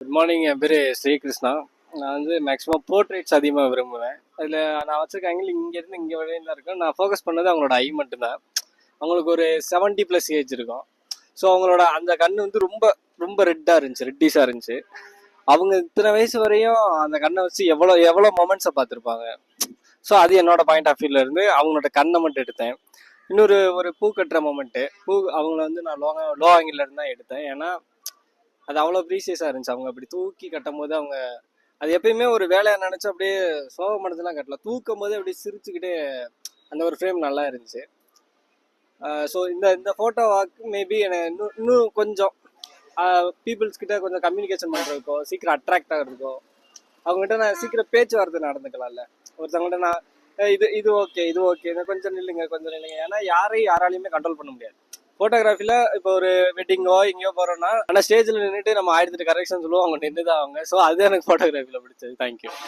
Good morning. என் பேர் ஸ்ரீகிருஷ்ணா. நான் வந்து மேக்ஸிமம் போர்ட்ரேட்ஸ் அதிகமாக விரும்புவேன். அதில் நான் வச்சிருக்க ஆங்கிள் இங்கேருந்து இங்கே வரையும் தான் இருக்கும். நான் ஃபோக்கஸ் பண்ணது அவங்களோட ஐ மட்டும்தான். அவங்களுக்கு ஒரு 70+ ஏஜ் இருக்கும். ஸோ அவங்களோட அந்த கண் வந்து ரொம்ப ரொம்ப ரெட்டாக இருந்துச்சு, ரெட்டிஸாக இருந்துச்சு. அவங்க இத்தனை வயசு வரையும் அந்த கண்ணை வச்சு எவ்வளோ எவ்வளோ மொமெண்ட்ஸை பார்த்துருப்பாங்க. ஸோ அது என்னோட பாயிண்ட் ஆஃப் வியூவில் இருந்து அவங்களோட கண்ணை மட்டும் எடுத்தேன். இன்னொரு ஒரு பூ கட்டுற மொமெண்ட்டு, அவங்கள வந்து நான் லோ ஆங்கிள் இருந்து தான் எடுத்தேன். ஏன்னா அது அவ்வளோ ப்ரீசியஸாக இருந்துச்சு. அவங்க அப்படி தூக்கி கட்டும் போது அவங்க அது எப்பயுமே ஒரு வேலையை நினச்சி அப்படியே சோகமனதுலாம் கட்டல, தூக்கும் போது அப்படியே சிரிச்சுக்கிட்டே அந்த ஒரு ஃப்ரேம் நல்லா இருந்துச்சு. ஸோ இந்த ஃபோட்டோ வாக்கு மேபி எனக்கு இன்னும் கொஞ்சம் பீப்புள்ஸ் கிட்ட கொஞ்சம் கம்யூனிகேஷன் பண்ணுறதுக்கோ, சீக்கிரம் அட்ராக்ட் ஆகிறதுக்கோ, அவங்ககிட்ட நான் சீக்கிரம் பேச்சுவார்த்தை நடந்துக்கலாம்ல. ஒருத்தவங்கள்ட்ட நான் இது ஓகே இது ஓகே கொஞ்சம் நில்லுங்க. ஏன்னா யாராலையுமே கண்ட்ரோல் பண்ண முடியாது. ஃபோட்டோகிராஃபியில் இப்போ ஒரு வெட்டிங்கோ எங்கேயோ போகிறோன்னா ஆனால் ஸ்டேஜில் நின்றுட்டு நம்ம 1008 கரெக்ஷன் சொல்லுவோம், அவங்க நின்று தான் அவங்க. ஸோ அது எனக்கு ஃபோட்டோகிராஃபியில் பிடிச்சது. தேங்க்யூ.